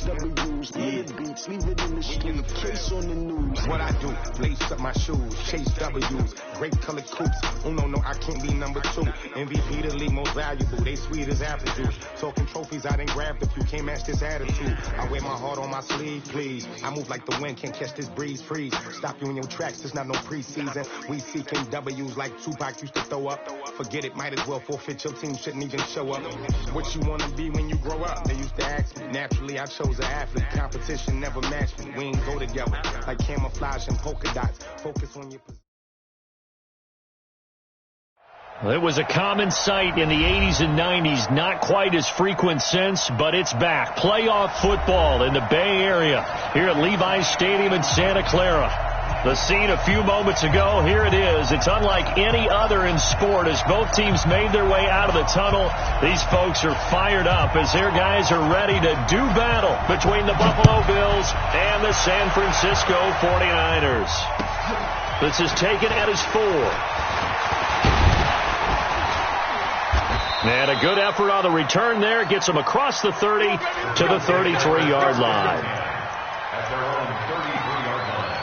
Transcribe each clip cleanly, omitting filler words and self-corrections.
W's, minute beats, leave it in the street, case on the news. What I do, lace up my shoes, chase W's, great colored coops. No, I can't be number 2. MVP the league most valuable, they sweet as apple juice. Talking trophies, I didn't grab the few, can't match this attitude. I wear my heart on my sleeve, please. I move like the wind, can't catch this breeze, freeze. Stop you in your tracks, there's not no preseason. We seeking W's like Tupac used to throw up. Forget it, might as well forfeit, your team shouldn't even show up. What you wanna be when you grow up? They used to ask me. Naturally, I chose an athlete. Competition never matched me. We ain't go together like camouflage and polka dots. Focus on your position. Well, it was a common sight in the 80s and 90s. Not quite as frequent since, but it's back. Playoff football in the Bay Area here at Levi's Stadium in Santa Clara. The scene a few moments ago, here it is. It's unlike any other in sport as both teams made their way out of the tunnel. These folks are fired up as their guys are ready to do battle between the Buffalo Bills and the San Francisco 49ers. This is taken at his 4. And a good effort on the return there. Gets him across the 30 to the 33-yard line. At their own 33-yard line.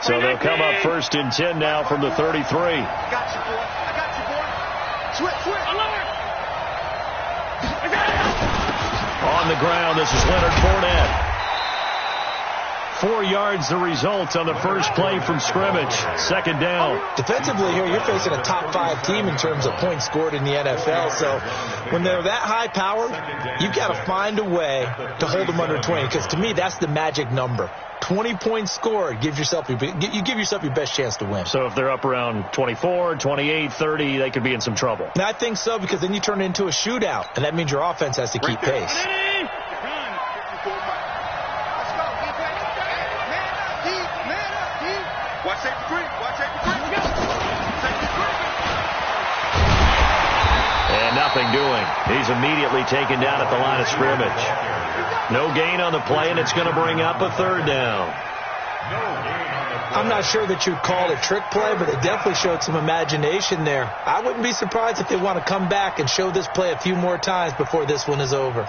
So they'll come up 1st and 10 now from the 33. I got you, boy. I got you, boy. Switch. Alert. I got it. On the ground, this is Leonard Fournette. 4 yards the result on the first play from scrimmage. 2nd down. Defensively here, you're facing a top 5 team in terms of points scored in the NFL. So when they're that high powered, you've got to find a way to hold them under 20. Because to me, that's the magic number. 20 points scored, you give yourself your best chance to win. So if they're up around 24, 28, 30, they could be in some trouble. And I think so, because then you turn it into a shootout, and that means your offense has to keep pace. And nothing doing. He's immediately taken down at the line of scrimmage. No gain on the play, and it's going to bring up a 3rd down. I'm not sure that you'd call it trick play, but it definitely showed some imagination there. I wouldn't be surprised if they want to come back and show this play a few more times before this one is over.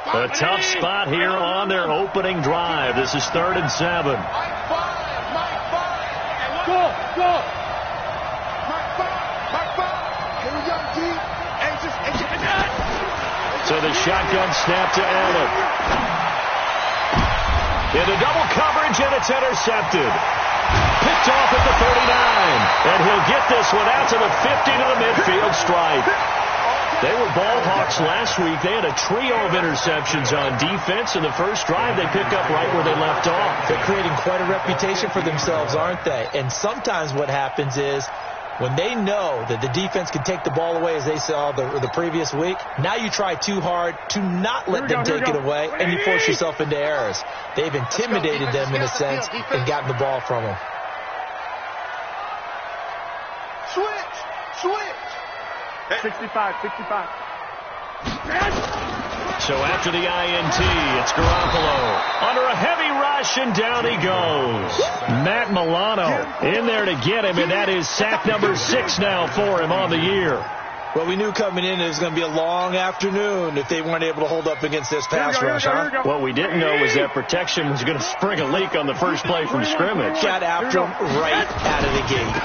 A tough spot here on their opening drive. This is 3rd and 7. So the shotgun snap to Allen. Into double coverage, and it's intercepted. Picked off at the 39. And he'll get this one out to the 50 to the midfield stripe. They were ball hawks last week. They had a trio of interceptions on defense. In the first drive, they picked up right where they left off. They're creating quite a reputation for themselves, aren't they? And sometimes what happens is when they know that the defense can take the ball away, as they saw the previous week, now you try too hard to not let them take it away, and you force yourself into errors. They've intimidated them in a sense and gotten the ball from them. Switch. 65. So after the INT, it's Garoppolo. Under a heavy rush, and down he goes. Matt Milano in there to get him, and that is sack number 6 now for him on the year. Well, we knew coming in it was going to be a long afternoon if they weren't able to hold up against this pass rush, huh? What we didn't know was that protection was going to spring a leak on the first play from scrimmage. Got after him right out of the gate.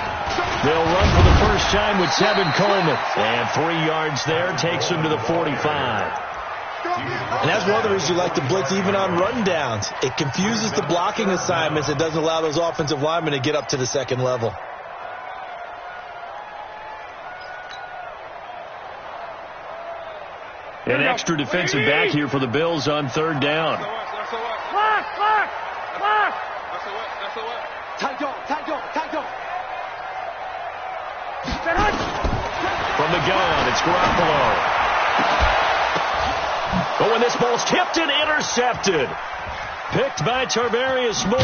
They'll run for the first time with Tevin Coleman. And 3 yards there takes him to the 45. And that's one of the reasons you like to blitz even on rundowns. It confuses the blocking assignments. It doesn't allow those offensive linemen to get up to the second level. An extra defensive back here for the Bills on 3rd down. From the gun, it's Garoppolo. But when this ball's tipped and intercepted. Picked by Tarvarius Moore.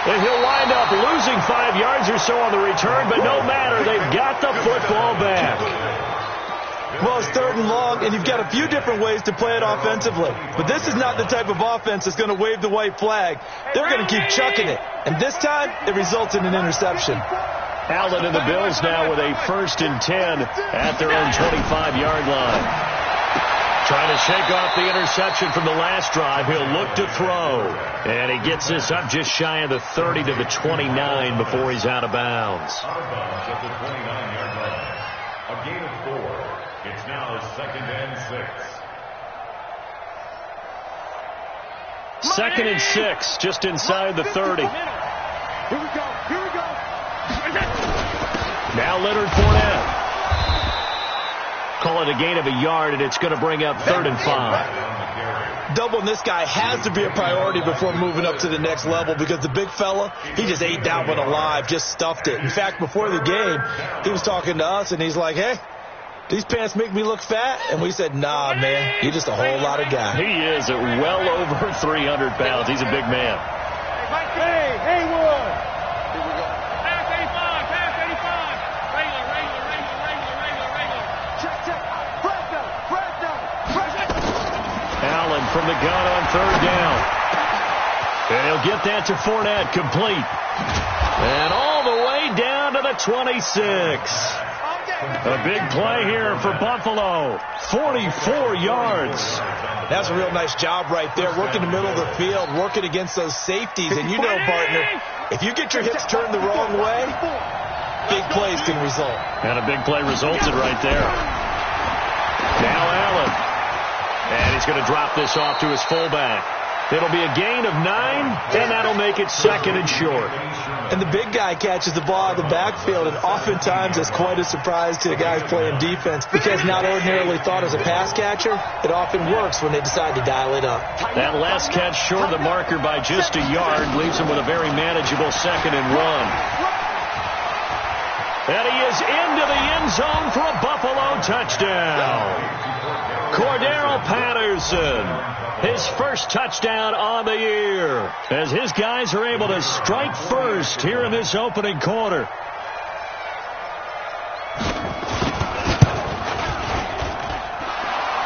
And he'll wind up losing 5 yards or so on the return, but no matter, they've got the football back. Well, it's 3rd and long, and you've got a few different ways to play it offensively. But this is not the type of offense that's going to wave the white flag. They're going to keep chucking it. And this time, it results in an interception. Allen and the Bills now with a 1st and 10 at their own 25-yard line. Trying to shake off the interception from the last drive. He'll look to throw. And he gets this up just shy of the 30 to the 29 before he's out of bounds. Out of bounds at the 29-yard line. A gain of 4. It's now 2nd and 6. 2nd and 6, just inside the 30. Here we go. Here we go. Now Leonard Fournette. Call it a gain of a yard, and it's going to bring up 3rd and 5. Doubling this guy has to be a priority before moving up to the next level because the big fella, he just ate that one alive, just stuffed it. In fact, before the game, he was talking to us, and he's like, hey, these pants make me look fat? And we said, nah, man, you're just a whole lot of guy. He is at well over 300 pounds. He's a big man. Hey, Haywood. Allen from the gun on 3rd down. And he'll get that to Fournette, complete. And all the way down to the 26. A big play here for Buffalo. 44 yards. That's a real nice job right there. Working the middle of the field, working against those safeties. And you know, partner, if you get your hips turned the wrong way, big plays can result. And a big play resulted right there. Now Allen. And he's going to drop this off to his fullback. It'll be a gain of 9, and that'll make it 2nd and short. And the big guy catches the ball out of the backfield, and oftentimes it's quite a surprise to the guys playing defense because not ordinarily thought as a pass catcher, it often works when they decide to dial it up. That last catch short of the marker by just a yard leaves him with a very manageable 2nd and 1. And he is into the end zone for a Buffalo touchdown. Cordero Patterson, his first touchdown on the year, as his guys are able to strike first here in this opening quarter.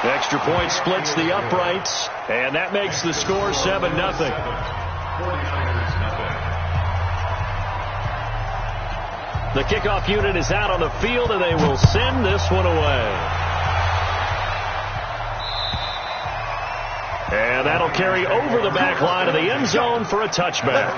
Extra point splits the uprights, and that makes the score 7-0. The kickoff unit is out on the field, and they will send this one away. And that'll carry over the back line of the end zone for a touchback.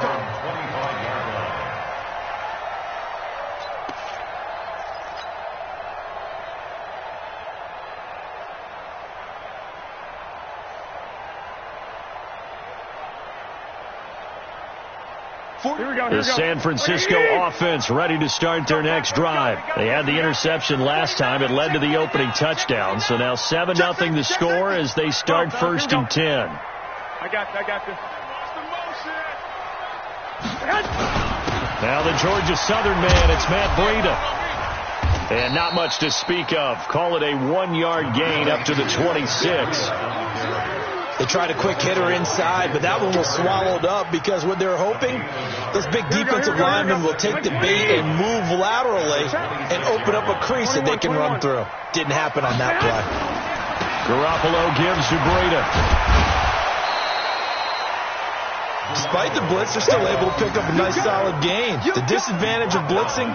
The San Francisco offense ready to start their next drive. They had the interception last time. It led to the opening touchdown. So now 7-0 the score as they start 1st and 10. I got this. Now the Georgia Southern man, it's Matt Breida. And not much to speak of. Call it a 1-yard gain up to the 26. They tried a quick hitter inside, but that one was swallowed up because what they're hoping, those big defensive linemen will take the bait and move laterally and open up a crease that they can run through. Didn't happen on that play. Garoppolo gives to Breida. Despite the blitz, they're still able to pick up a nice solid gain. The disadvantage of blitzing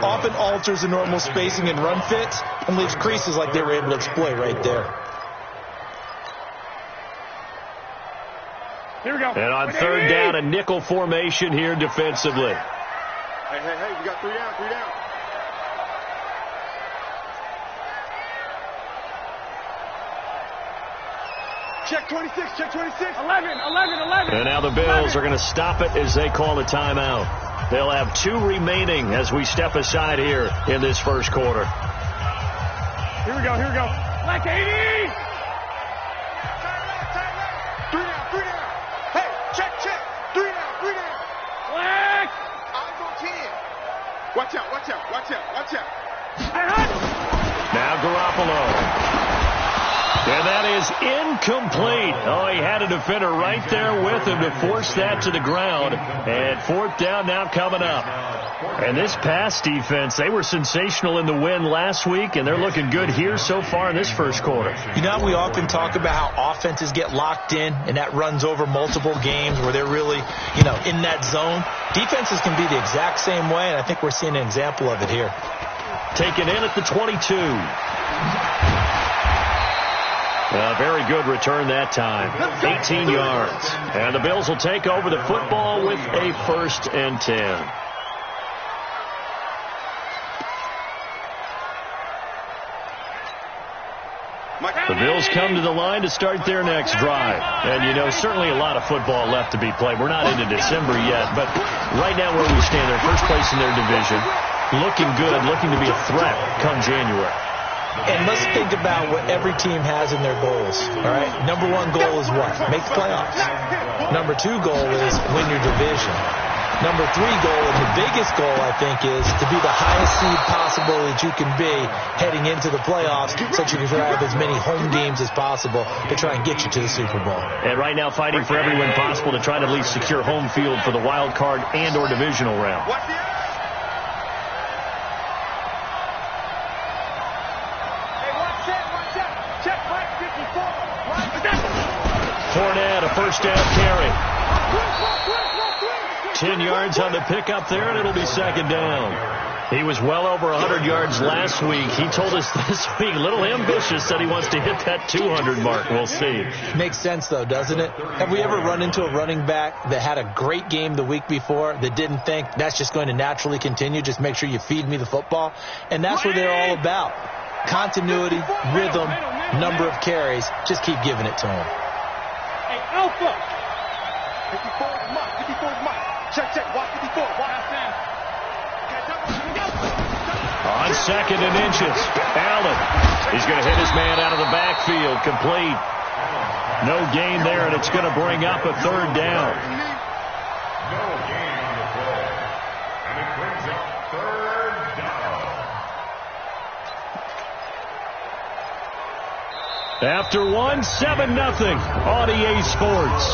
often alters the normal spacing and run fits and leaves creases like they were able to exploit right there. Here we go. And on 3rd down, a nickel formation here defensively. Hey, we got 3 down, 3 down. Check 26, check 26. 11. And now the Bills are going to stop it as they call a timeout. They'll have 2 remaining as we step aside here in this first quarter. Here we go. Like 80. 3 down. Hey, check. 3 down. Black. Eyes on 10. Watch out. Now Garoppolo. And that is incomplete. Oh, he had a defender right there with him to force that to the ground. And fourth down now coming up. And this pass defense, they were sensational in the win last week, and they're looking good here so far in this first quarter. You know, we often talk about how offenses get locked in, and that runs over multiple games where they're really, in that zone. Defenses can be the exact same way, and I think we're seeing an example of it here. Taken in at the 22. A very good return that time. 18 yards. And the Bills will take over the football with a 1st and 10. The Bills come to the line to start their next drive. And, certainly a lot of football left to be played. We're not into December yet, but right now where we stand, they're first place in their division. Looking good, looking to be a threat come January. And let's think about what every team has in their goals, all right? Number 1 goal is what? Make the playoffs. Number 2 goal is win your division. Number 3 goal, and the biggest goal, I think, is to be the highest seed possible that you can be heading into the playoffs so that you can have as many home games as possible to try and get you to the Super Bowl. And right now fighting for every win possible to try to at least secure home field for the wild card and or divisional round. Fournette, a first down carry. 10 yards on the pickup there, and it'll be 2nd down. He was well over 100 yards last week. He told us this week, a little ambitious, that he wants to hit that 200 mark. We'll see. Makes sense, though, doesn't it? Have we ever run into a running back that had a great game the week before that didn't think that's just going to naturally continue? Just make sure you feed me the football. And that's what they're all about. Continuity, rhythm, number of carries. Just keep giving it to him. Hey, Alpha! 54 is mine. 54 is mine. Check. Watch 54. Watch that. On 2nd and inches, Allen. He's going to hit his man out of the backfield. Complete. No gain there, and it's going to bring up a 3rd down. No gain on the play. And it brings up 3rd down. After 1, 7-0 on EA Sports.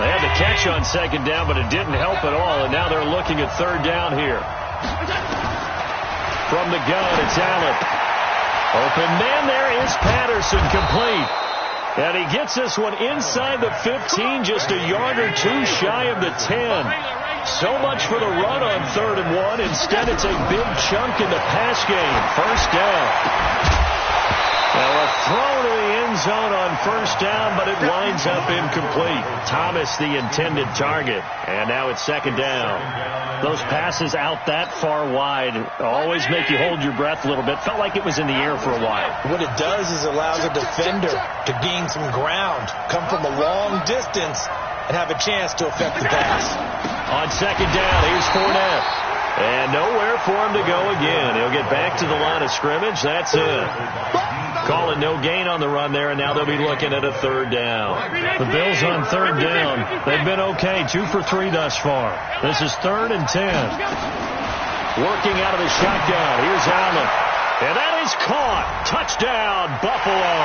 They had the catch on 2nd down, but it didn't help at all, and now they're looking at 3rd down here. From the gun, it's Allen. Open man there is Patterson, complete. And he gets this one inside the 15, just a yard or 2 shy of the 10. So much for the run on 3rd and 1. Instead, it's a big chunk in the pass game. 1st down. Now a throw to the end zone on 1st down, but it winds up incomplete. Thomas, the intended target. And now it's 2nd down. Those passes out that far wide always make you hold your breath a little bit. Felt like it was in the air for a while. What it does is allows a defender to gain some ground, come from a long distance, and have a chance to affect the pass. On 2nd down, here's Fournette. And nowhere for him to go again. He'll get back to the line of scrimmage. That's it. Calling no gain on the run there, and now they'll be looking at a 3rd down. The Bills on 3rd down. They've been okay, 2 for 3 thus far. This is 3rd and 10. Working out of the shotgun. Here's Allen. And that is caught. Touchdown, Buffalo.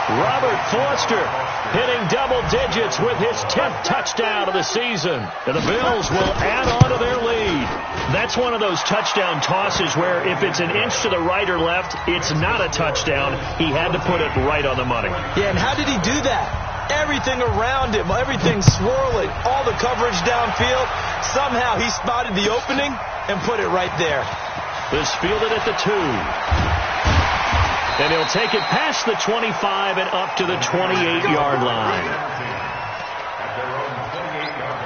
Robert Foster hitting double digits with his 10th touchdown of the season. And the Bills will add on to their lead. That's one of those touchdown tosses where if it's an inch to the right or left, it's not a touchdown. He had to put it right on the money. Yeah, and how did he do that? Everything around him, everything swirling, all the coverage downfield. Somehow he spotted the opening and put it right there. This fielded at the 2. And he'll take it past the 25 and up to the 28-yard line. At their own 28-yard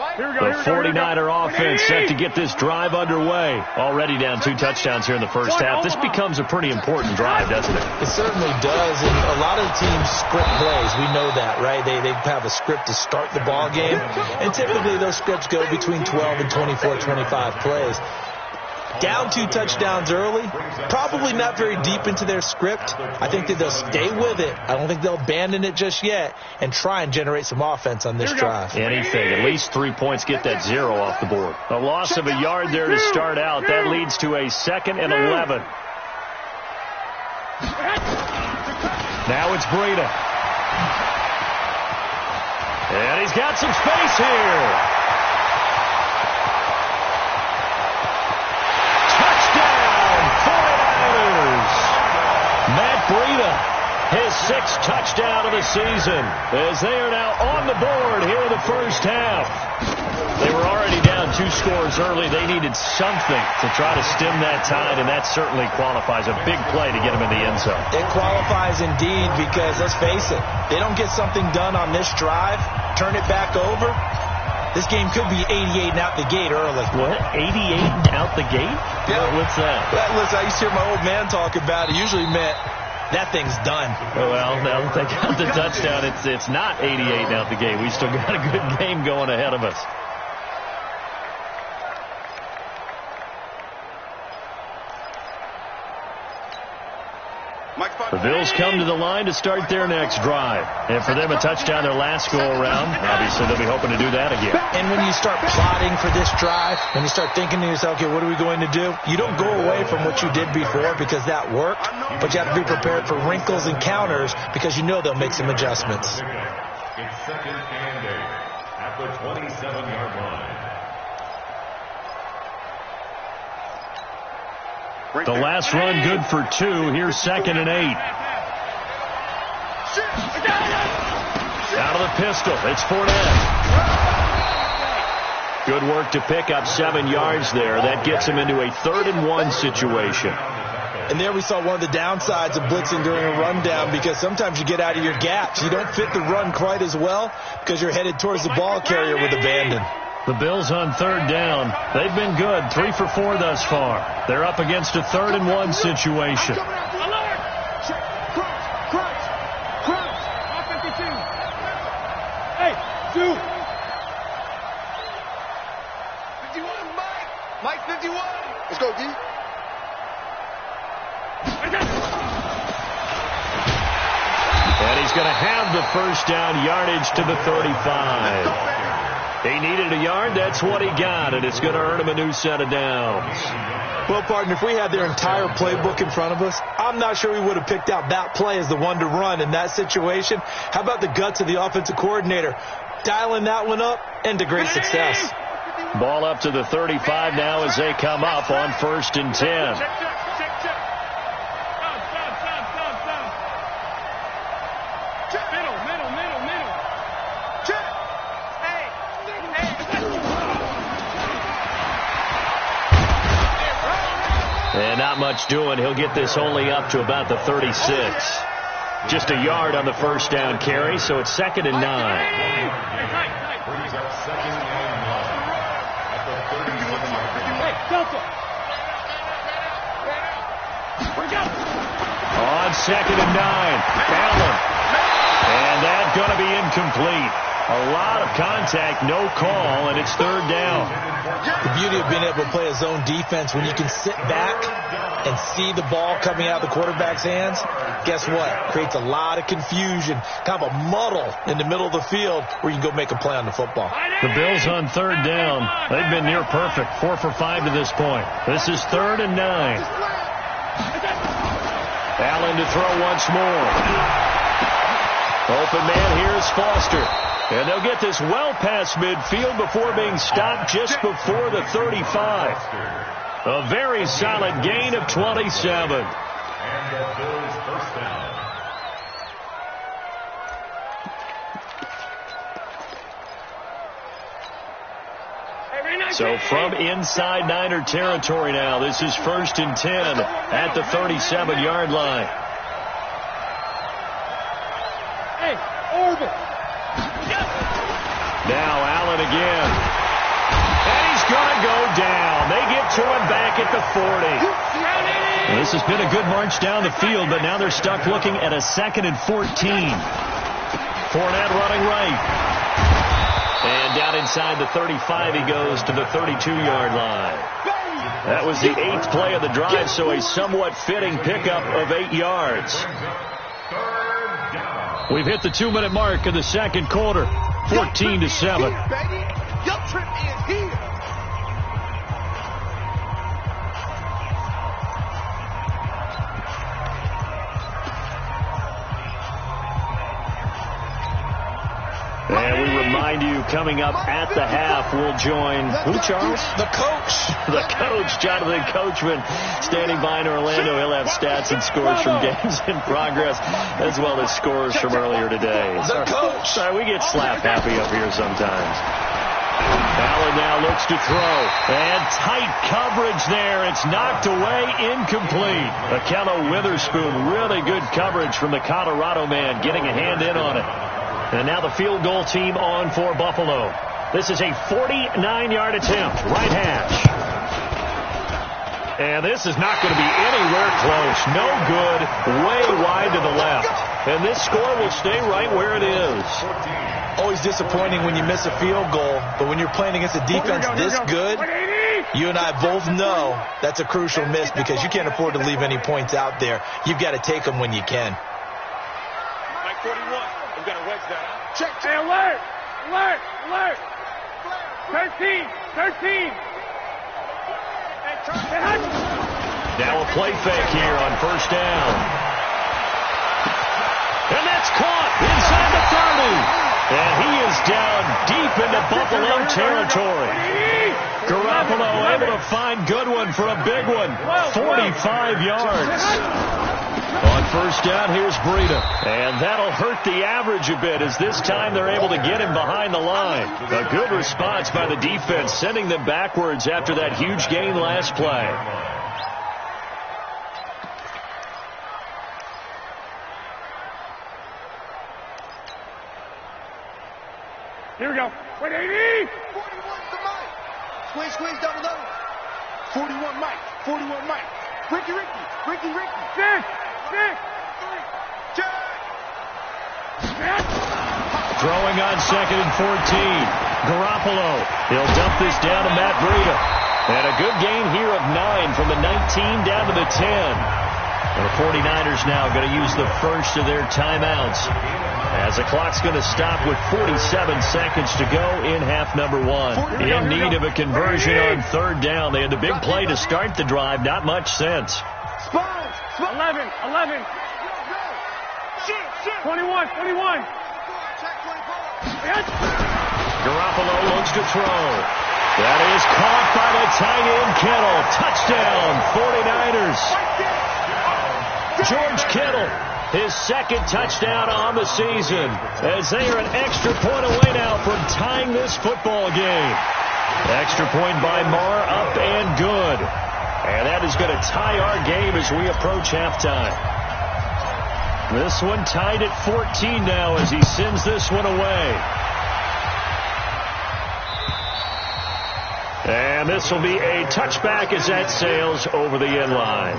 line. The 49er offense set to get this drive underway. Already down 2 touchdowns here in the first half. This becomes a pretty important drive, doesn't it? It certainly does, and a lot of the teams script plays. We know that, right? They have a script to start the ball game, and typically those scripts go between 12 and 24, 25 plays. Down 2 touchdowns early, probably not very deep into their script. I think that they'll stay with it. I don't think they'll abandon it just yet and try and generate some offense on this drive. Anything. At least 3 points, get that 0 off the board. A loss of a yard there to start out. That leads to a 2nd and 11. Now it's Breida. And he's got some space here. Matt Breida, his 6th touchdown of the season, as they are now on the board here in the first half. They were already down 2 scores early. They needed something to try to stem that tide, and that certainly qualifies. A big play to get them in the end zone. It qualifies indeed because, let's face it, they don't get something done on this drive, turn it back over, this game could be 88 and out the gate early. What? 88 and out the gate? Yeah. What's that? Listen, I used to hear my old man talk about it. Usually meant that thing's done. Well, now that they got the touchdown, it's not 88 and out the gate. We still got a good game going ahead of us. The Bills come to the line to start their next drive. And for them, a touchdown their last go-around. Obviously, they'll be hoping to do that again. And when you start plotting for this drive, when you start thinking to yourself, okay, what are we going to do? You don't go away from what you did before because that worked, but you have to be prepared for wrinkles and counters because you know they'll make some adjustments. It's 2nd and 8 at the 27-yard line. The last run good for 2. Here's 2nd and 8. Out of the pistol. It's Fournette. Good work to pick up 7 yards there. That gets him into a 3rd and 1 situation. And there we saw one of the downsides of blitzing during a rundown because sometimes you get out of your gaps. You don't fit the run quite as well because you're headed towards the ball carrier with abandon. The Bills on 3rd down. They've been good. 3 for 4 thus far. They're up against a 3rd and 1 situation. Hey, 2. 51, Mike 51. Let's go, D. And he's going to have the first down, yardage to the 35. He needed a yard. That's what he got, and it's going to earn him a new set of downs. Well, partner, if we had their entire playbook in front of us, I'm not sure we would have picked out that play as the one to run in that situation. How about the guts of the offensive coordinator? Dialing that one up into great success. Ball up to the 35 now as they come up on 1st and 10. And not much doing. He'll get this only up to about the 36. Just a yard on the first down carry, so it's 2nd and 9. On 2nd and 9, Allen. And that's going to be incomplete. A lot of contact, no call, and it's 3rd down. The beauty of being able to play a zone defense when you can sit back and see the ball coming out of the quarterback's hands, guess what? Creates a lot of confusion, kind of a muddle in the middle of the field where you can go make a play on the football. The Bills on 3rd down. They've been near perfect, 4 for 5 to this point. This is 3rd and 9. Allen to throw once more. Open man here is Foster. And they'll get this well past midfield before being stopped just before the 35. A very solid gain of 27. And the Bills first down. So from inside Niner territory now, this is 1st and 10 at the 37-yard line. Hey, Orville. Now Allen again. going to go down. They get to him back at the 40. Well, this has been a good march down the field, but now they're stuck looking at a 2nd and 14. Fournette running right. And down inside the 35, he goes to the 32-yard line. That was the 8th play of the drive, so a somewhat fitting pickup of 8 yards. We've hit the 2-minute mark of the second quarter, 14-7. Your trip is here. And we remind you, coming up at the half, we'll join, who, Charles? The coach. The coach, Jonathan Coachman, standing by in Orlando. He'll have stats and scores from games in progress, as well as scores from earlier today. The coach. Sorry, we get slap happy up here sometimes. Allen now looks to throw. And tight coverage there. It's knocked away, incomplete. Akello Witherspoon, really good coverage from the Colorado man, getting a hand in on it. And now the field goal team on for Buffalo. This is a 49-yard attempt, right hash. And this is not going to be anywhere close. No good, way wide to the left. And this score will stay right where it is. Always disappointing when you miss a field goal, but when you're playing against a defense this good, you and I both know that's a crucial miss because you can't afford to leave any points out there. You've got to take them when you can. Like 41. We've got to wedge that out. Check. Hey, alert! Alert! Alert! 13! 13! Now a play fake here on first down. And that's caught inside the 30. And he is down deep into Buffalo territory. Garoppolo able to find Goodwin for a big one. 45 yards. On first down, here's Breida. And that'll hurt the average a bit as this time they're able to get him behind the line. A good response by the defense, sending them backwards after that huge gain last play. Here we go. Wait, 80! 41 to Mike. Squeeze, squeeze, double, double. 41 Mike. 41 Mike. Ricky. 6. Check. Throwing on 2nd and 14. Garoppolo. He'll dump this down to Matt Breida. And a good gain here of 9 from the 19 down to the 10. And the 49ers now going to use the first of their timeouts, as the clock's going to stop with 47 seconds to go in half number 1. In need of a conversion on third down. They had the big play to start the drive. Not much sense. 11. 21. Garoppolo looks to throw. That is caught by the tight end Kittle. Touchdown, 49ers. George Kittle, his second touchdown on the season, as they are an extra point away now from tying this football game. Extra point by Marr, up and good. And that is going to tie our game as we approach halftime. This one tied at 14 now as he sends this one away. And this will be a touchback as that sails over the end line.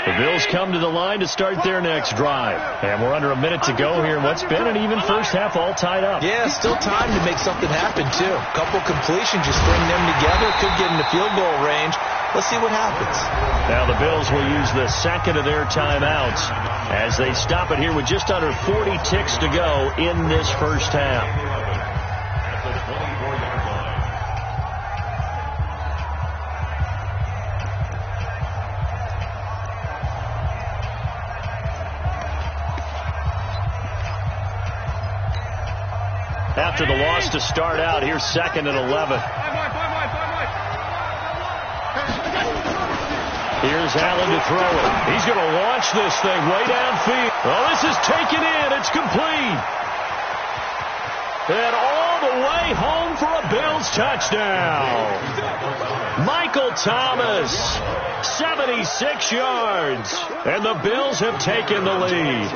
The Bills come to the line to start their next drive. And we're under a minute to go here in what's been an even first half, all tied up. Yeah, still time to make something happen, too. A couple completions, just string them together. Could get into field goal range. Let's see what happens. Now the Bills will use the second of their timeouts as they stop it here with just under 40 ticks to go in this first half. After the loss to start out, here's 2nd and 11. Here's Allen to throw it. He's going to launch this thing way downfield. Oh, this is taken in. It's complete. And all the way home for a Bills touchdown. Michael Michael Thomas, 76 yards. And the Bills have taken the lead.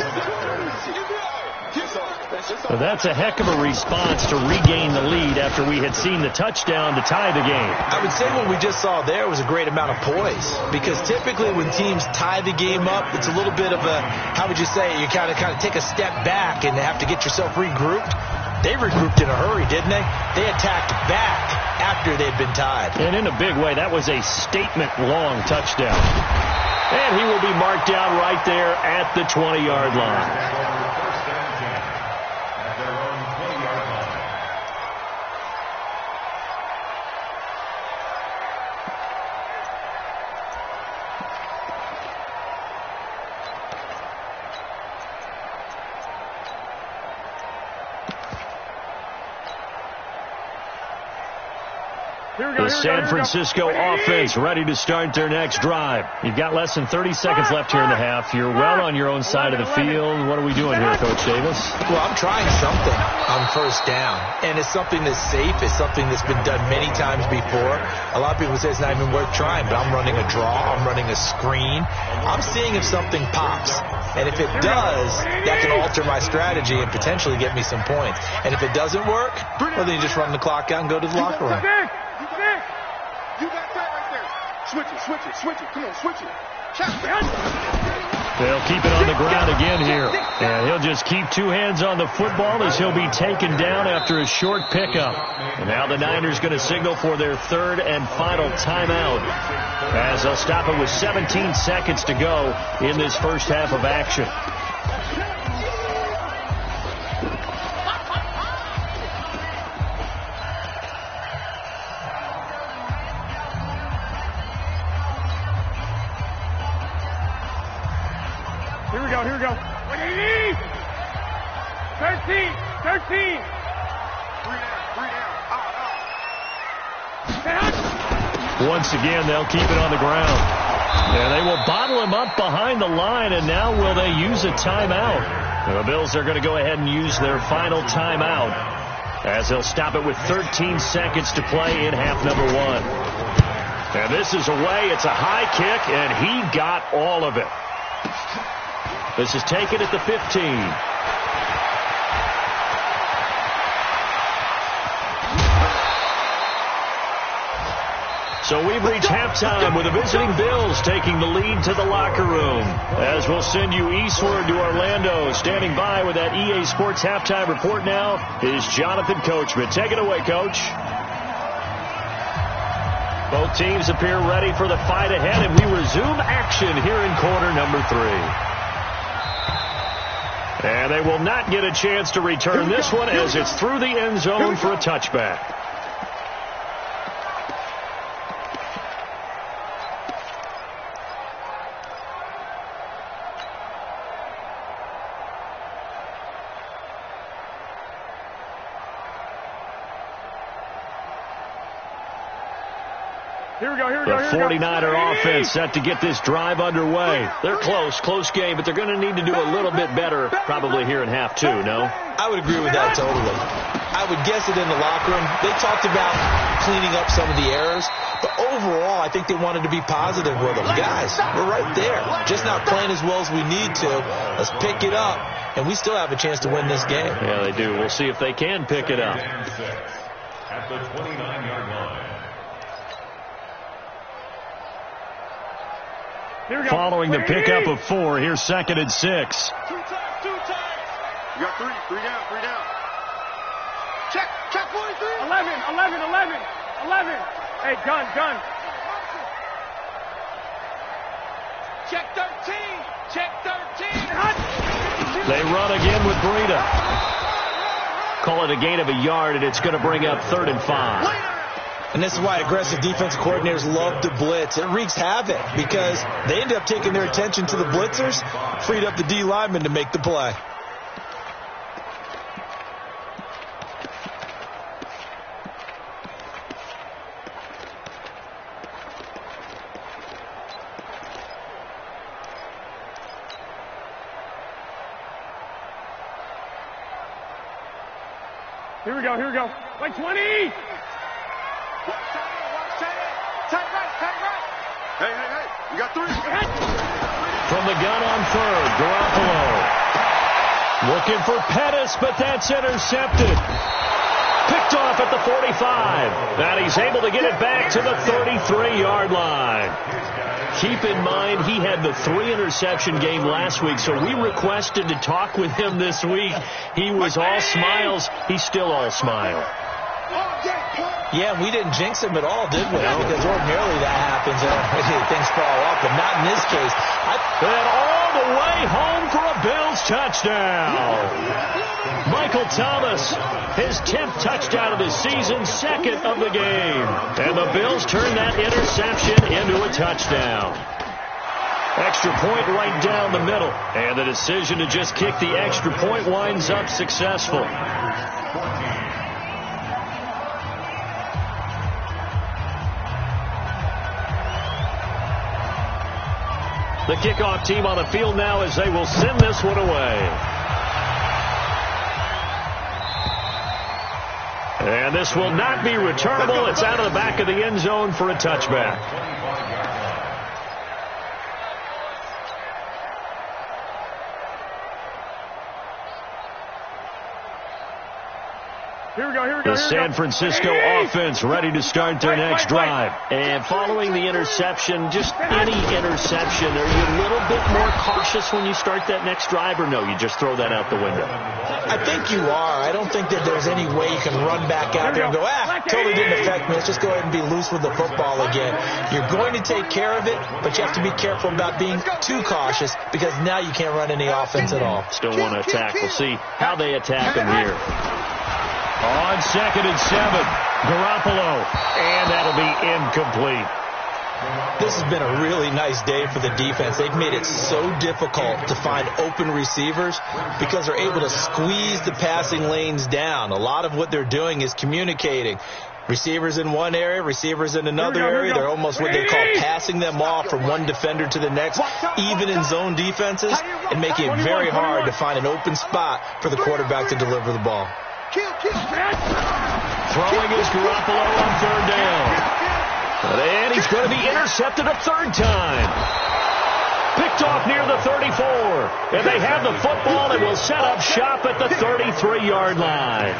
Well, that's a heck of a response to regain the lead after we had seen the touchdown to tie the game. I would say what we just saw there was a great amount of poise, because typically when teams tie the game up, it's a little bit of a, how would you say, you kind of take a step back and have to get yourself regrouped. They regrouped in a hurry, didn't they? They attacked back after they'd been tied. And in a big way, that was a statement-long touchdown. And he will be marked down right there at the 20-yard line. The San Francisco offense ready to start their next drive. You've got less than 30 seconds left here in the half. You're well on your own side of the field. What are we doing here, Coach Davis? Well, I'm trying something on first down, and it's something that's safe. It's something that's been done many times before. A lot of people say it's not even worth trying, but I'm running a draw. I'm running a screen. I'm seeing if something pops. And if it does, that can alter my strategy and potentially get me some points. And if it doesn't work, well, then you just run the clock out and go to the locker room. You got that right there. Switch it. Come on, switch it. They'll keep it on the ground again here. And he'll just keep two hands on the football as he'll be taken down after a short pickup. And now the Niners going to signal for their third and final timeout, as they'll stop it with 17 seconds to go in this first half of action. Here we go. 180! 13! 3 down. Once again, they'll keep it on the ground. And they will bottle him up behind the line, and now will they use a timeout? And the Bills are going to go ahead and use their final timeout, as they'll stop it with 13 seconds to play in half number one. And this is away. It's a high kick, and he got all of it. This is taken at the 15. So we've reached halftime with the visiting Bills taking the lead to the locker room. As we'll send you eastward to Orlando. Standing by with that EA Sports halftime report now is Jonathan Coachman. Take it away, Coach. Both teams appear ready for the fight ahead, and we resume action here in quarter number 3. And they will not get a chance to return this one, as it's through the end zone for a touchback. The 49er offense set to get this drive underway. They're close game, but they're going to need to do a little bit better probably here in half two, no? I would agree with that totally. I would guess it in the locker room. They talked about cleaning up some of the errors, but overall, I think they wanted to be positive with them. Guys, we're right there. Just not playing as well as we need to. Let's pick it up, and we still have a chance to win this game. Yeah, they do. We'll see if they can pick it up. At the 29-yard line. Following the pickup of 4, here's 2nd and 6. Two times. You got 3 down. Check 43. 11. Hey, gun. Check 13. They run again with Breida. Call it a gain of a yard, and it's going to bring up 3rd and 5. And this is why aggressive defensive coordinators love to blitz. It wreaks havoc because they end up taking their attention to the blitzers, freed up the D lineman to make the play. Here we go. Like 20. Tight right. Hey, you got 3. From the gun on third, Garoppolo. Looking for Pettis, but that's intercepted. Picked off at the 45. And he's able to get it back to the 33-yard line. Keep in mind, he had the 3-interception game last week, so we requested to talk with him this week. He was all smiles. He's still all smile. Yeah, we didn't jinx him at all, did we? No. Because ordinarily that happens and things fall off, but not in this case. And all the way home for a Bills touchdown. Michael Thomas, his 10th touchdown of the season, 2nd of the game. And the Bills turn that interception into a touchdown. Extra point right down the middle. And the decision to just kick the extra point winds up successful. The kickoff team on the field now as they will send this one away. And this will not be returnable. It's out of the back of the end zone for a touchback. Here we go. The San Francisco offense ready to start their next drive. And following the interception, just any interception, are you a little bit more cautious when you start that next drive, or no, you just throw that out the window? I think you are. I don't think that there's any way you can run back out there and go, totally didn't affect me. Let's just go ahead and be loose with the football again. You're going to take care of it, but you have to be careful about being too cautious because now you can't run any offense at all. Still want to attack. We'll see how they attack him here. On 2nd and 7, Garoppolo, and that'll be incomplete. This has been a really nice day for the defense. They've made it so difficult to find open receivers because they're able to squeeze the passing lanes down. A lot of what they're doing is communicating. Receivers in one area, receivers in another area. They're almost what they call passing them off from one defender to the next, even in zone defenses, and making it very hard to find an open spot for the quarterback to deliver the ball. Throwing is Garoppolo on 3rd down. And he's going to be intercepted a 3rd time. Picked off near the 34. And they have the football and will set up shop at the 33-yard line.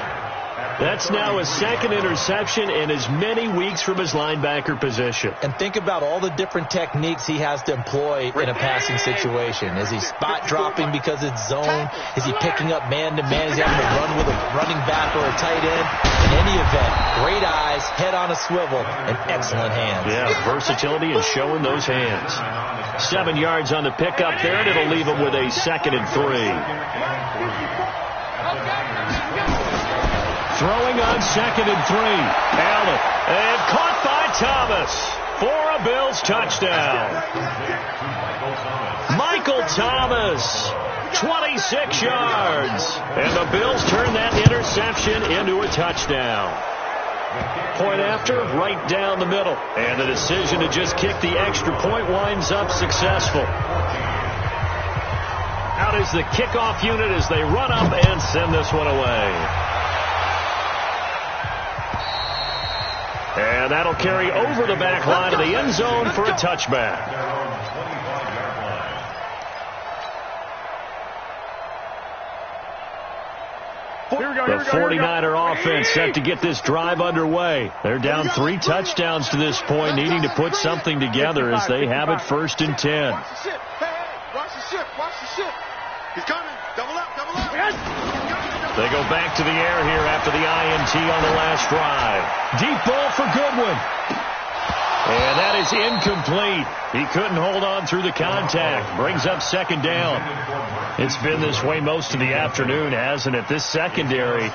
That's now his 2nd interception in as many weeks from his linebacker position. And think about all the different techniques he has to employ in a passing situation. Is he spot dropping because it's zone? Is he picking up man-to-man? Is he having to run with a running back or a tight end? In any event, great eyes, head on a swivel, and excellent hands. Yeah, versatility and showing those hands. 7 yards on the pickup there, and it'll leave him with a 2nd and 3. Throwing on 2nd and 3. Allen. And caught by Thomas for a Bills touchdown. Michael Thomas, 26 yards. And the Bills turn that interception into a touchdown. Point after, right down the middle. And the decision to just kick the extra point winds up successful. Out is the kickoff unit as they run up and send this one away. And that'll carry over the back line of the end zone for a touchback. The 49er offense set to get this drive underway. They're down 3 touchdowns to this point, needing to put something together as they have it 1st and 10. Watch the ship. Watch the ship. He's coming. Double up. They go back to the air here after the INT on the last drive. Deep ball for Goodwin. And that is incomplete. He couldn't hold on through the contact. Brings up 2nd down. It's been this way most of the afternoon, hasn't it? This secondary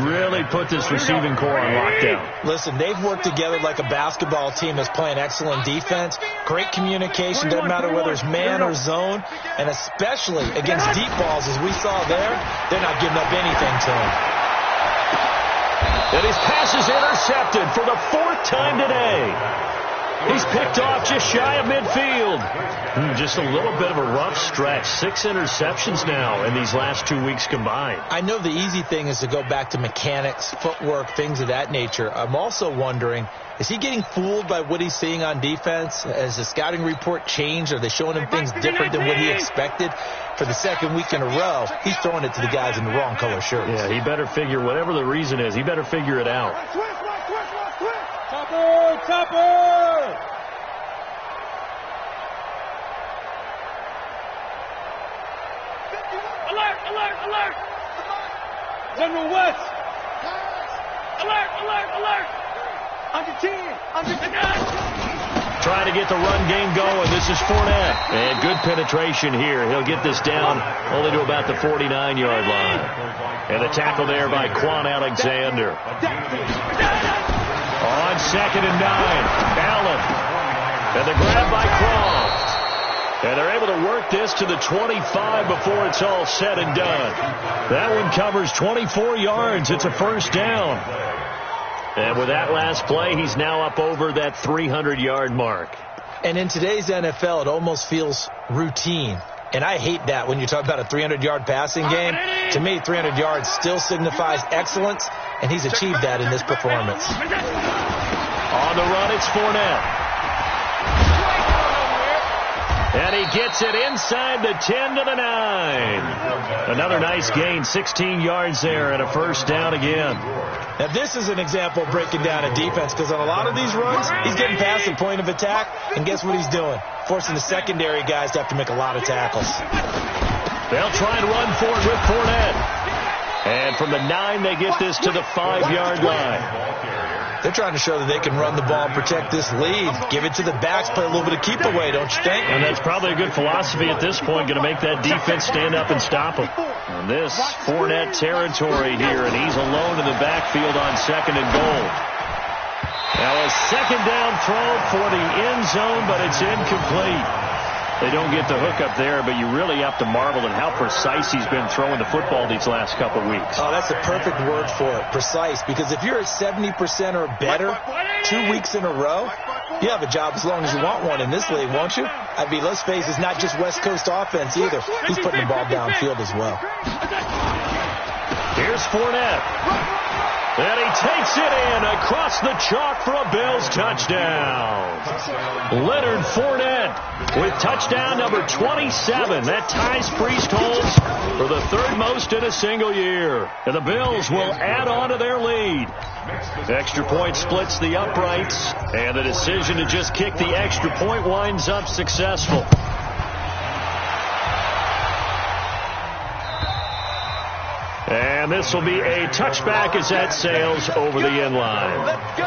really put this receiving core on lockdown. Listen, they've worked together like a basketball team that's playing excellent defense. Great communication, doesn't matter whether it's man or zone. And especially against deep balls, as we saw there, they're not giving up anything to him. And his pass is intercepted for the 4th time today. He's picked off just shy of midfield. Just a little bit of a rough stretch. 6 interceptions now in these last 2 weeks combined. I know the easy thing is to go back to mechanics, footwork, things of that nature. I'm also wondering, is he getting fooled by what he's seeing on defense? Has the scouting report changed? Are they showing him things different than what he expected? For the second week in a row, he's throwing it to the guys in the wrong color shirts. Yeah, he better figure, whatever the reason is, he better figure it out. Chopper! Alert! General West! Alert! Under 10! Trying to get the run game going. This is Fournette. And good penetration here. He'll get this down only to about the 49-yard line. And the tackle there by Quan Alexander. On 2nd and 9, Allen. And the grab by Croft. And they're able to work this to the 25 before it's all said and done. That one covers 24 yards. It's a first down. And with that last play, he's now up over that 300-yard mark. And in today's NFL, it almost feels routine. And I hate that when you talk about a 300-yard passing game. To me, 300 yards still signifies excellence, and he's achieved that in this performance. On the run, it's Fournette. And he gets it inside the 10 to the 9. Another nice gain, 16 yards there, and a first down again. Now, this is an example of breaking down a defense, because on a lot of these runs, he's getting past the point of attack, and guess what he's doing? Forcing the secondary guys to have to make a lot of tackles. They'll try and run for it with Fournette. And from the 9, they get this to the 5-yard line. They're trying to show that they can run the ball and protect this lead. Give it to the backs, play a little bit of keep away, don't you think? And that's probably a good philosophy at this point, going to make that defense stand up and stop them. And this Fournette territory here, and he's alone in the backfield on 2nd and goal. Now a second down throw for the end zone, but it's incomplete. They don't get the hook up there, but you really have to marvel at how precise he's been throwing the football these last couple of weeks. Oh, that's the perfect word for it, precise, because if you're at 70% or better 2 weeks in a row, you have a job as long as you want one in this league, won't you? I mean, let's face it, it's not just West Coast offense either. He's putting the ball downfield as well. Here's Fournette. And he takes it in across the chalk for a Bills touchdown. Leonard Fournette with touchdown number 27. That ties Priest-Holmes for the 3rd most in a single year. And the Bills will add on to their lead. Extra point splits the uprights, and the decision to just kick the extra point winds up successful. And this will be a touchback as that sails over the end line. Let's go!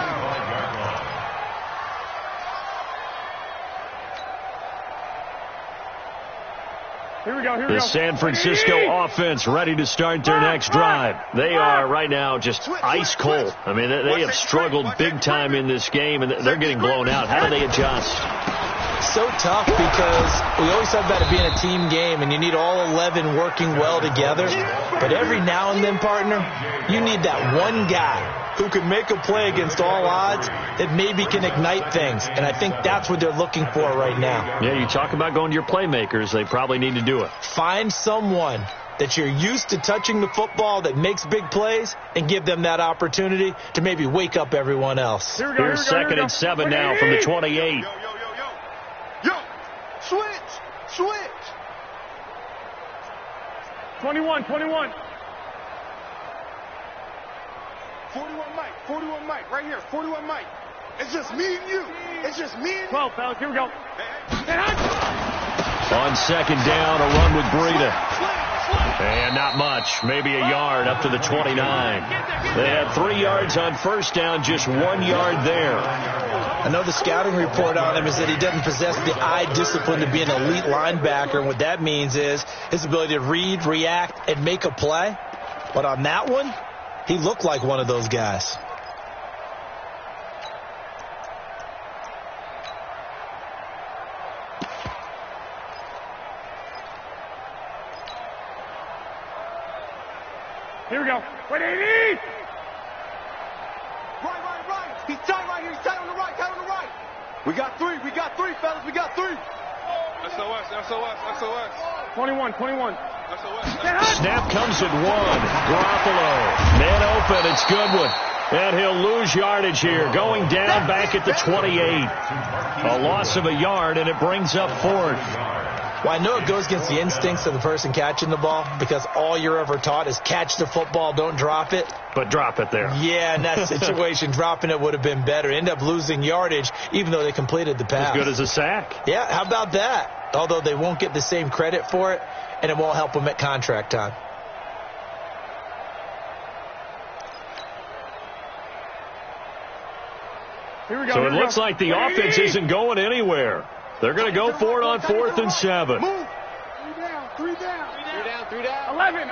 Here we go. The San Francisco offense ready to start their next drive. They are right now just ice cold. I mean, they have struggled big time in this game, and they're getting blown out. How do they adjust? So tough, because we always talk about it being a team game and you need all 11 working well together. But every now and then, partner, you need that one guy who can make a play against all odds that maybe can ignite things. And I think that's what they're looking for right now. Yeah, you talk about going to your playmakers. They probably need to do it. Find someone that you're used to touching the football that makes big plays and give them that opportunity to maybe wake up everyone else. Here's 2nd and 7 now from the 28. Yo, switch. 21. 41 Mike, right here, 41 Mike. It's just me and you. 12, fellas, here we go. On 2nd down, a run with Breida. And not much, maybe a yard up to the 29. They had 3 yards on first down, just 1 yard there. I know the scouting report on him is that he doesn't possess the eye discipline to be an elite linebacker. And what that means is his ability to read, react, and make a play. But on that one, he looked like one of those guys. Here we go. Wait, 80! Right. He's tight right here. He's tight on the right. We got three, fellas. We got three. SOS. 21. Snap comes at 1. Garoppolo. Man open. It's Goodwin. And he'll lose yardage here. Going down back at the 28. A loss of a yard, and it brings up 4th. Well, I know it goes against the instincts of the person catching the ball because all you're ever taught is catch the football, don't drop it. But drop it there. Yeah, in that situation, dropping it would have been better. End up losing yardage, even though they completed the pass. As good as a sack. Yeah, how about that? Although they won't get the same credit for it, and it won't help them at contract time. So it looks like the offense isn't going anywhere. They're going to go for it on 4th and 7. Move. 3 down. 11.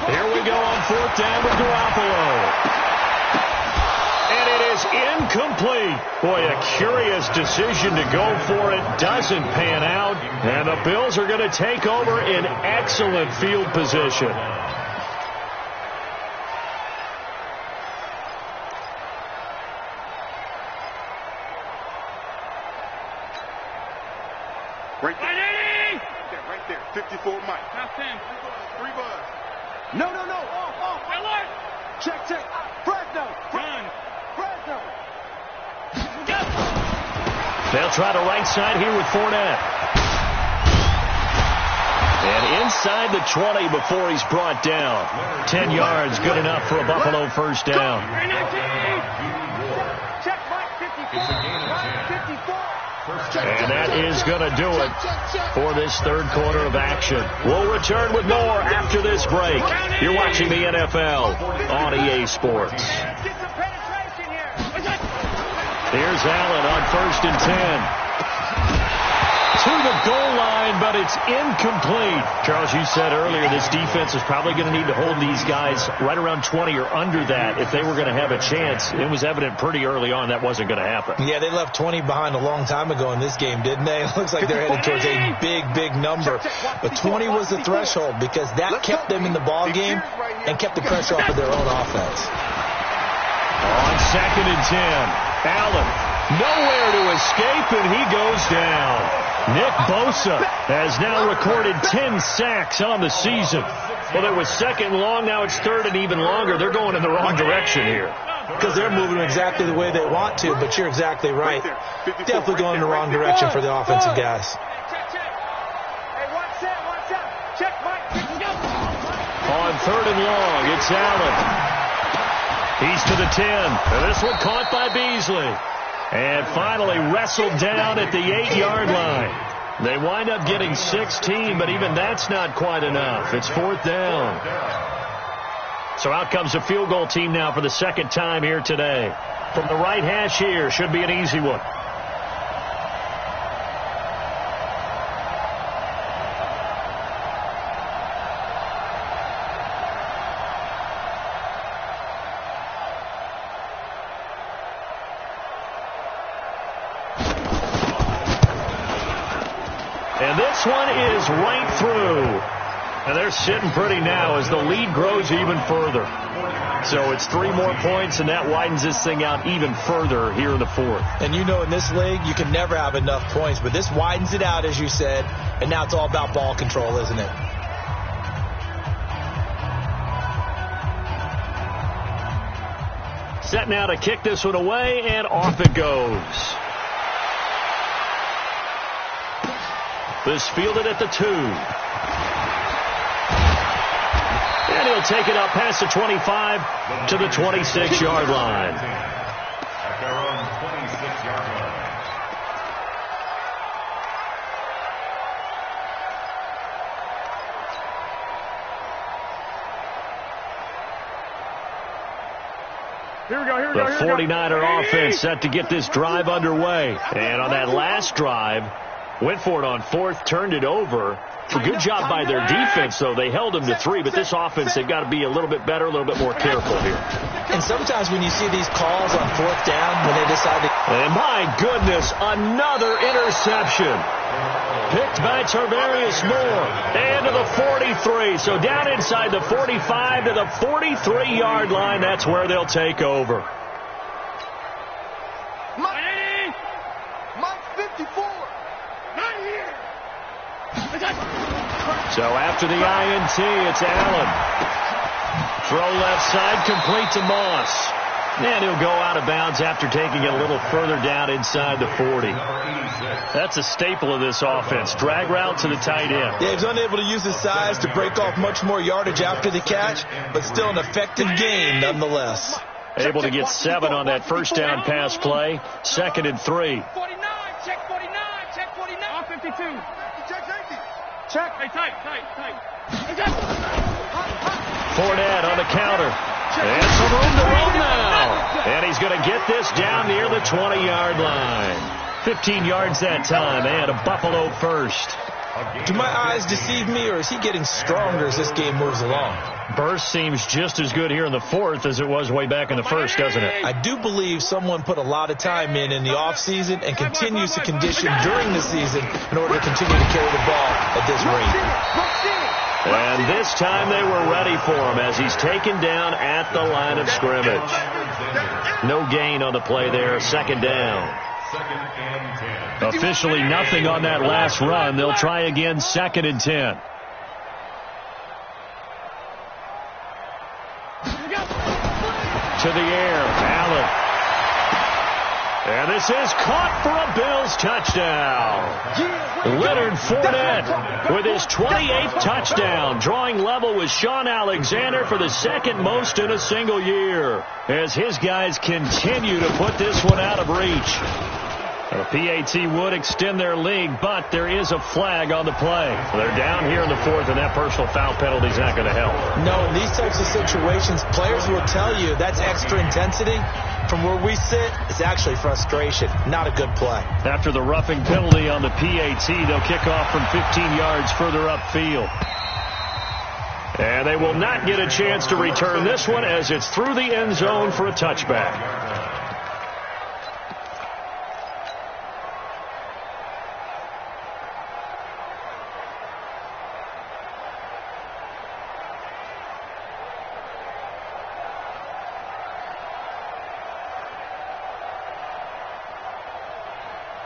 Here we go on 4th down with Garoppolo. And it is incomplete. Boy, a curious decision to go for it. Doesn't pan out. And the Bills are going to take over in excellent field position. Right there. 54 Mike. Now 10. 3 buzz. No. Check. Fresno. They'll try the right side here with Fournette. And inside the 20 before he's brought down. 10 yards, good enough for a Buffalo first down. Check Mike 54. And that is going to do it for this third quarter of action. We'll return with more after this break. You're watching the NFL on EA Sports. Here's Allen on 1st and 10. To the goal line, but it's incomplete. Charles, you said earlier this defense is probably going to need to hold these guys right around 20 or under that if they were going to have a chance. It was evident pretty early on that wasn't going to happen. Yeah, they left 20 behind a long time ago in this game, didn't they? It looks like they're headed towards a big number. But 20 was the threshold because that kept them in the ball game and kept the pressure off of their own offense. On 2nd and 10, Allen nowhere to escape, and he goes down. Nick Bosa has now recorded 10 sacks on the season. Well, it was 2nd and long. Now it's 3rd and even longer. They're going in the wrong direction here. Because they're moving exactly the way they want to, but you're exactly right. Definitely going in the wrong direction for the offensive guys. On 3rd and long, it's Allen. He's to the 10. And this one caught by Beasley. And finally wrestled down at the 8-yard line. They wind up getting 16, but even that's not quite enough. It's 4th down. So out comes a field goal team now for the 2nd time here today. From the right hash here, should be an easy one. And this one is right through. And they're sitting pretty now as the lead grows even further. So it's 3 more points, and that widens this thing out even further here in the 4th. And you know in this league, you can never have enough points. But this widens it out, as you said. And now it's all about ball control, isn't it? Set now to kick this one away, and off it goes. This fielded at the 2. And he'll take it up past the 25 to the 26-yard line. At their own 26-yard line. The 49er offense set to get this drive underway. And on that last drive, went for it on 4th, turned it over. A good job by their defense, though. They held them to 3, but this offense, they've got to be a little bit better, a little bit more careful here. And sometimes when you see these calls on 4th down, when they decide to... And my goodness, another interception. Picked by Tarvarius Moore. And to the 43. So down inside the 45 to the 43-yard line. That's where they'll take over. So after the INT, it's Allen. Throw left side, complete to Moss. And he'll go out of bounds after taking it a little further down inside the 40. That's a staple of this offense. Drag route to the tight end. Yeah, he's unable to use his size to break off much more yardage after the catch, but still an effective gain nonetheless. Able to get 7 on that first down pass play. 2nd and 3. 49, check 49, check 49. 52. Check safety. Check. Hey, tight. Fournette on the counter. And some room to roll now. And he's going to get this down near the 20-yard line. 15 yards that time, and a Buffalo first. Do my eyes deceive me, or is he getting stronger as this game moves along? Burst seems just as good here in the 4th as it was way back in the 1st, doesn't it? I do believe someone put a lot of time in the offseason and continues to condition during the season in order to continue to carry the ball at this rate. And this time they were ready for him as he's taken down at the line of scrimmage. No gain on the play there, 2nd down. Officially nothing on that last run. They'll try again, 2nd and 10. To the air, Allen. And this is caught for a Bills touchdown. Leonard Fournette with his 28th touchdown, drawing level with Sean Alexander for the 2nd most in a single year, as his guys continue to put this one out of reach. The PAT would extend their lead, but there is a flag on the play. They're down here in the 4th, and that personal foul penalty is not going to help. No, in these types of situations, players will tell you that's extra intensity. From where we sit, it's actually frustration. Not a good play. After the roughing penalty on the PAT, they'll kick off from 15 yards further upfield. And they will not get a chance to return this one as it's through the end zone for a touchback.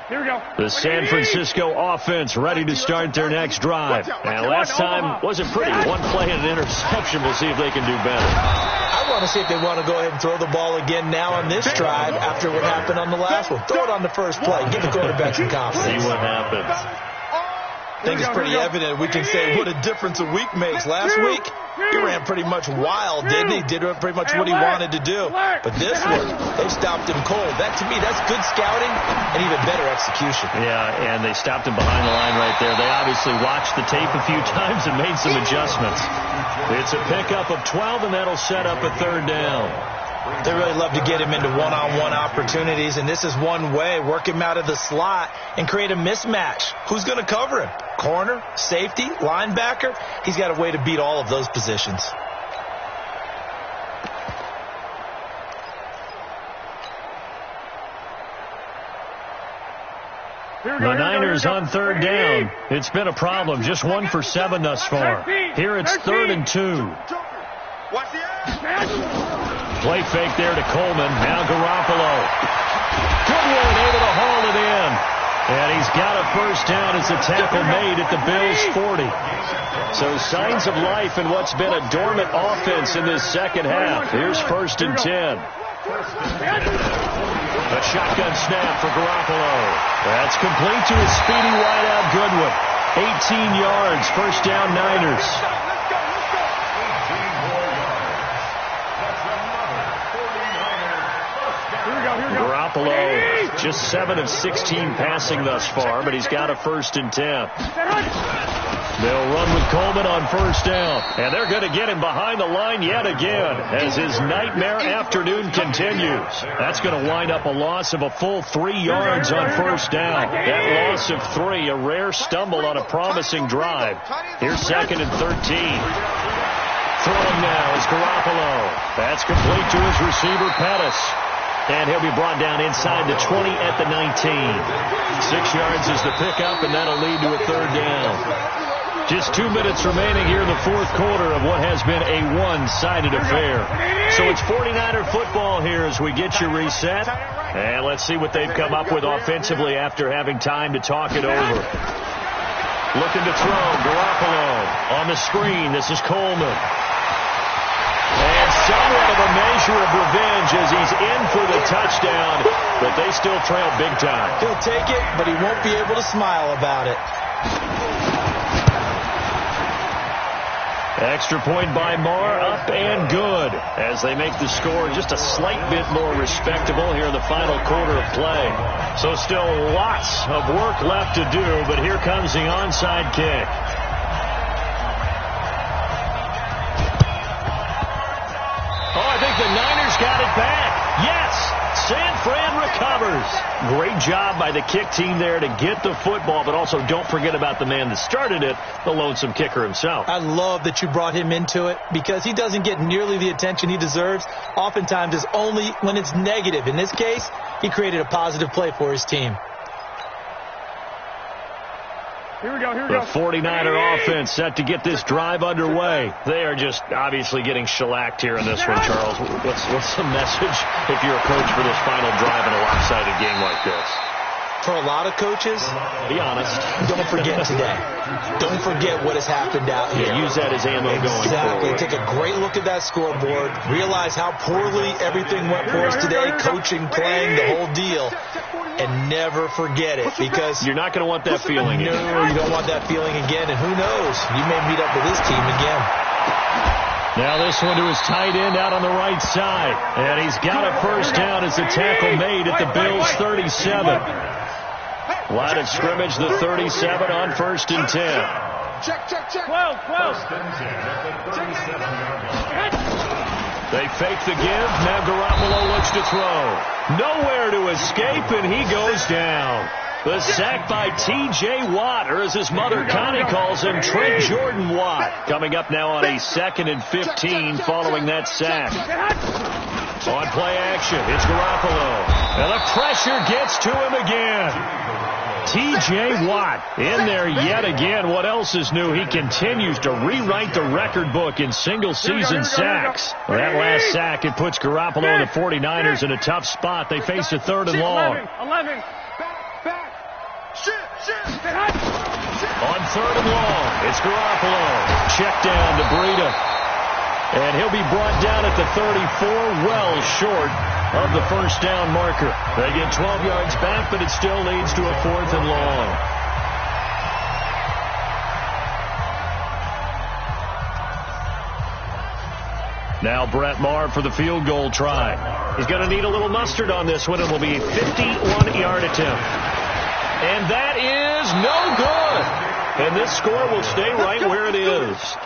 Here we go. The San Francisco offense ready to start their next drive. And last time wasn't pretty. One play and an interception. We'll see if they can do better. I want to see if they want to go ahead and throw the ball again now on this drive after what happened on the last one. Throw it on the first play. Give the quarterback some confidence. See what happens. I think it's pretty evident. We can say what a difference a week makes. Last week, he ran pretty much wild, didn't he? Did pretty much what he wanted to do. But this one, they stopped him cold. That, to me, that's good scouting and even better execution. Yeah, and they stopped him behind the line right there. They obviously watched the tape a few times and made some adjustments. It's a pickup of 12, and that'll set up a 3rd down. They really love to get him into one-on-one opportunities, and this is one way. Work him out of the slot and create a mismatch. Who's going to cover him? Corner, safety, linebacker? He's got a way to beat all of those positions. The Niners on 3rd down. It's been a problem. Just 1 for 7 thus far. Here it's 3rd and 2. Watch the ass. Play fake there to Coleman. Now Garoppolo. Goodwin able to haul it in. And he's got a first down as a tackle made at the Bills' 40. So signs of life in what's been a dormant offense in this 2nd half. Here's 1st and 10. A shotgun snap for Garoppolo. That's complete to his speedy wideout Goodwin. 18 yards, first down Niners. Garoppolo just 7 of 16 passing thus far, but he's got a 1st and 10. They'll run with Coleman on 1st down, and they're going to get him behind the line yet again as his nightmare afternoon continues. That's going to wind up a loss of a full 3 yards on 1st down. That loss of 3, a rare stumble on a promising drive. Here's 2nd and 13. Throwing now is Garoppolo. That's complete to his receiver, Pettis. And he'll be brought down inside the 20 at the 19. 6 yards is the pickup, and that'll lead to a 3rd down. Just 2 minutes remaining here in the 4th quarter of what has been a one-sided affair. So it's 49er football here as we get you reset. And let's see what they've come up with offensively after having time to talk it over. Looking to throw. Garoppolo on the screen. This is Coleman. And somewhat of a measure of revenge as he's in for the touchdown, but they still trail big time. He'll take it, but he won't be able to smile about it. Extra point by Marr, up and good, as they make the score just a slight bit more respectable here in the final quarter of play. So still lots of work left to do, but here comes the onside kick. Oh, I think the Niners got it back. Yes, San Fran recovers. Great job by the kick team there to get the football, but also don't forget about the man that started it, the lonesome kicker himself. I love that you brought him into it because he doesn't get nearly the attention he deserves. Oftentimes it's only when it's negative. In this case, he created a positive play for his team. Here we go. The 49er offense set to get this drive underway. They are just obviously getting shellacked here in this one, Charles. What's the message if you're a coach for this final drive in a lopsided game like this? For a lot of coaches, be honest, don't forget today. Don't forget what has happened out here. Yeah, use that as ammo going forward. Exactly. Take a great look at that scoreboard. Realize how poorly everything went for us today, coaching, playing, the whole deal. And never forget it, because you're not going to want that feeling again. No, you don't want that feeling again. And who knows? You may meet up with this team again. Now this one to his tight end out on the right side. And he's got a first down as the tackle made at the Bills' 37. Line of scrimmage, the 37 on 1st and 10. Check. 12. They fake the give. Now Garoppolo looks to throw. Nowhere to escape, and he goes down. The sack by T.J. Watt, or as his mother Connie calls him, Trent Jordan Watt. Coming up now on a 2nd and 15 following that sack. On play action, it's Garoppolo. And the pressure gets to him again. T.J. Watt in there yet again. What else is new? He continues to rewrite the record book in single-season sacks. That last sack, it puts Garoppolo and the 49ers in a tough spot. They face a 3rd and long. 11. Back. On 3rd and long, it's Garoppolo. Check down to Breida. And he'll be brought down at the 34, well short of the first down marker. They get 12 yards back, but it still leads to a 4th and long. Now Brett Maher for the field goal try. He's going to need a little mustard on this one. It will be a 51-yard attempt. And that is no good. And this score will stay right where it is.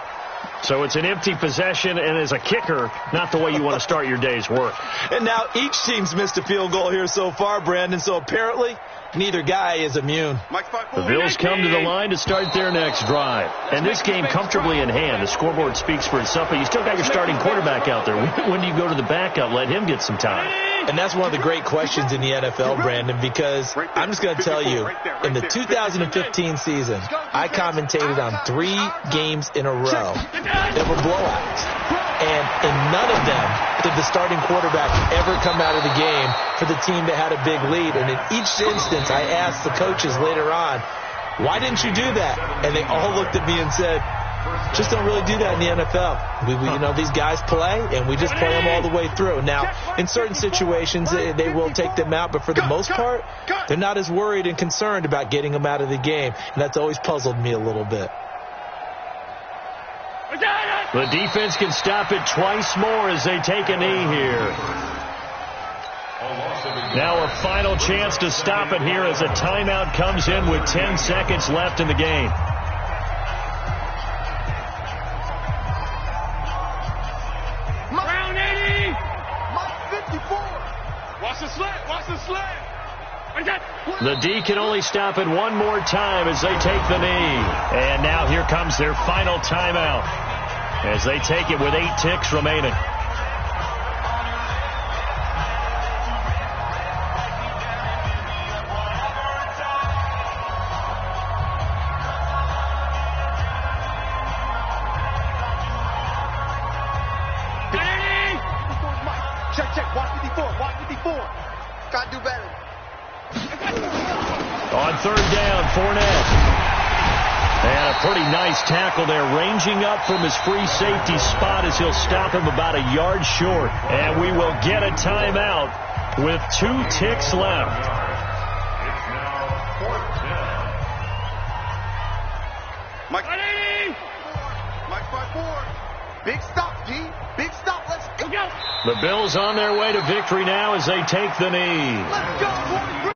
So it's an empty possession, and as a kicker, not the way you want to start your day's work. And now each team's missed a field goal here so far, Brandon, so apparently neither guy is immune. The Bills come to the line to start their next drive. And this game comfortably in hand. The scoreboard speaks for itself, but you still got your starting quarterback out there. When do you go to the backup? Let him get some time. And that's one of the great questions in the NFL, Brandon, because I'm just going to tell you, in the 2015 season, I commentated on 3 games in a row that were blowouts. And in none of them did the starting quarterback ever come out of the game for the team that had a big lead. And in each instance, I asked the coaches later on, why didn't you do that? And they all looked at me and said, just don't really do that in the NFL. We these guys play, and we just play them all the way through. Now, in certain situations, they will take them out, but for the most part, they're not as worried and concerned about getting them out of the game. And that's always puzzled me a little bit. The defense can stop it twice more as they take a knee here. Now a final chance to stop it here as a timeout comes in with 10 seconds left in the game. Round 80. Mike 54. Watch the slant. The D can only stop it one more time as they take the knee. And now here comes their final timeout as they take it with 8 ticks remaining. Check. Watch 54. Gotta do better. On 3rd down, Fournette. And a pretty nice tackle there, ranging up from his free safety spot as he'll stop him about a yard short. And we will get a timeout with 2 ticks left. It's now 4th down. Mike 5-4. Big stop, G. Big stop. Let's go. The Bills on their way to victory now as they take the knee. Let's go, boys.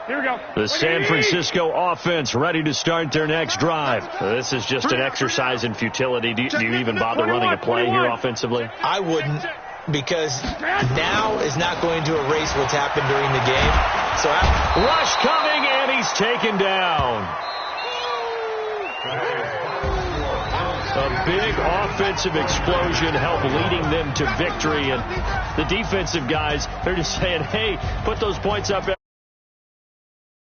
Here we go. The San Francisco offense ready to start their next drive. This is just an exercise in futility. Do you even bother running a play here offensively? I wouldn't, because now is not going to erase what's happened during the game. So rush coming, and he's taken down. A big offensive explosion helped leading them to victory. And the defensive guys, they're just saying, hey, put those points up.